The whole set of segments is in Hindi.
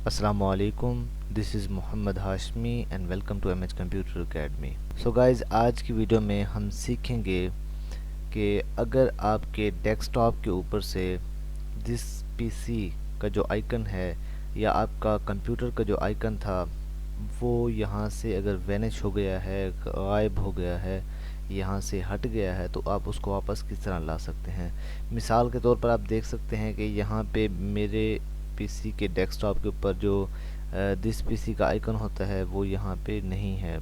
अस्सलामुअलैकुम, this is Mohammad Hashmi and welcome to MH computer academy. So guys, आज की वीडियो में हम सीखेंगे कि अगर आपके डेस्कटॉप के ऊपर से दिस पीसी का जो आइकन है या आपका कंप्यूटर का जो आइकन था वो यहाँ से अगर वैनिश हो गया है, गायब हो गया है, यहाँ से हट गया है, तो आप उसको वापस किस तरह ला सकते हैं। मिसाल के तौर पर आप देख सकते हैं कि यहाँ पे मेरे पीसी के डेस्कटॉप के ऊपर जो दिस पीसी का आइकन होता है वो यहाँ पे नहीं है।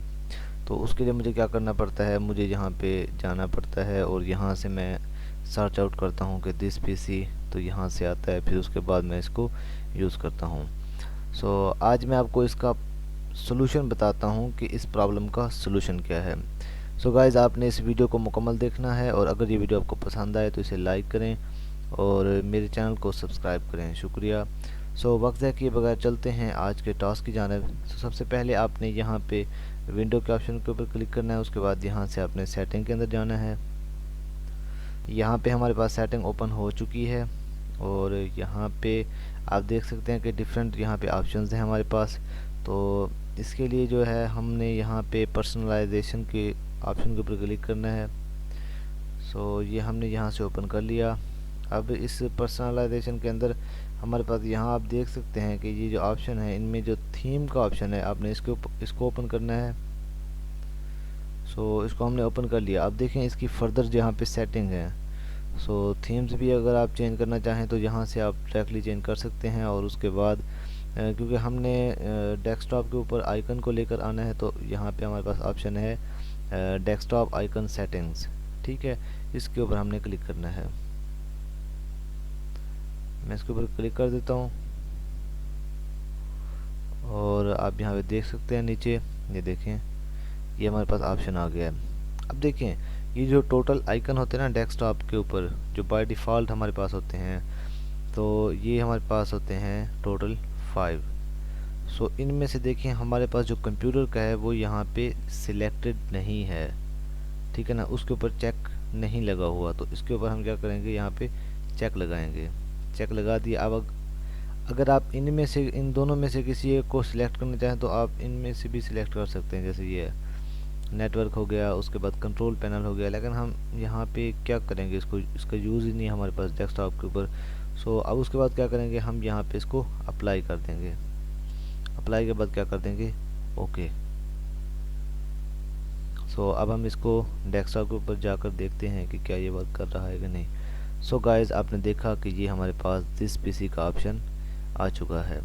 तो उसके लिए मुझे क्या करना पड़ता है, मुझे यहाँ पे जाना पड़ता है और यहाँ से मैं सर्च आउट करता हूँ कि दिस पीसी, तो यहाँ से आता है, फिर उसके बाद मैं इसको यूज़ करता हूँ। आज मैं आपको इसका सॉल्यूशन बताता हूँ कि इस प्रॉब्लम का सॉल्यूशन क्या है। गाइज़, आपने इस वीडियो को मुकम्मल देखना है और अगर ये वीडियो आपको पसंद आए तो इसे लाइक करें और मेरे चैनल को सब्सक्राइब करें। शुक्रिया। वक्त ज़ाया किए बगैर चलते हैं आज के टास्क की जानिब। सबसे पहले आपने यहाँ पे विंडो के ऑप्शन के ऊपर क्लिक करना है। उसके बाद यहाँ से आपने सेटिंग के अंदर जाना है। यहाँ पे हमारे पास सेटिंग ओपन हो चुकी है और यहाँ पे आप देख सकते हैं कि डिफरेंट यहाँ पे ऑप्शंस हैं हमारे पास। तो इसके लिए जो है हमने यहाँ पे पर्सनलाइजेशन के ऑप्शन के ऊपर क्लिक करना है। ये हमने यहाँ से ओपन कर लिया। अब इस पर्सनलाइजेशन के अंदर हमारे पास यहाँ आप देख सकते हैं कि ये जो ऑप्शन है इनमें जो थीम का ऑप्शन है आपने इसको ओपन करना है। इसको हमने ओपन कर लिया। अब देखें इसकी फर्दर यहाँ पे सेटिंग है। थीम्स भी अगर आप चेंज करना चाहें तो यहाँ से आप डायरेक्टली चेंज कर सकते हैं। और उसके बाद क्योंकि हमने डेस्कटॉप के ऊपर आइकन को लेकर आना है तो यहाँ पे हमारे पास ऑप्शन है डेस्कटॉप आइकन सेटिंग्स। ठीक है, इसके ऊपर हमने क्लिक करना है। मैं इसके ऊपर क्लिक कर देता हूँ और आप यहाँ पे देख सकते हैं नीचे, ये देखें ये हमारे पास ऑप्शन आ गया है। अब देखें ये जो टोटल आइकन होते हैं ना डेस्कटॉप के ऊपर, जो बाय डिफ़ॉल्ट हमारे पास होते हैं, तो ये हमारे पास होते हैं टोटल 5। इनमें से देखें हमारे पास जो कंप्यूटर का है वो यहाँ पे सिलेक्टेड नहीं है। ठीक है ना, उसके ऊपर चेक नहीं लगा हुआ। तो इसके ऊपर हम क्या करेंगे, यहाँ पे चेक लगाएंगे। चेक लगा दिया। अब अगर आप इनमें से इन दोनों में से किसी एक को सिलेक्ट करना चाहें तो आप इनमें से भी सिलेक्ट कर सकते हैं। जैसे ये नेटवर्क हो गया, उसके बाद कंट्रोल पैनल हो गया, लेकिन हम यहाँ पे क्या करेंगे, इसका यूज़ ही नहीं है हमारे पास डेस्कटॉप के ऊपर। अब उसके बाद क्या करेंगे, हम यहाँ पे इसको अप्लाई कर देंगे। अप्लाई के बाद क्या कर देंगे, ओके। अब हम इसको डेस्कटॉप के ऊपर जाकर देखते हैं कि क्या ये वर्क कर रहा है कि नहीं। गाइज़, आपने देखा कि ये हमारे पास दिस पीसी का ऑप्शन आ चुका है।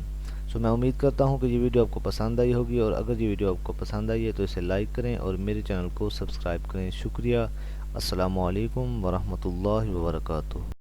मैं उम्मीद करता हूँ कि ये वीडियो आपको पसंद आई होगी और अगर ये वीडियो आपको पसंद आई है तो इसे लाइक करें और मेरे चैनल को सब्सक्राइब करें। शुक्रिया। अस्सलामु अलैकुम वरहमतुल्लाहि वबरकातुहू।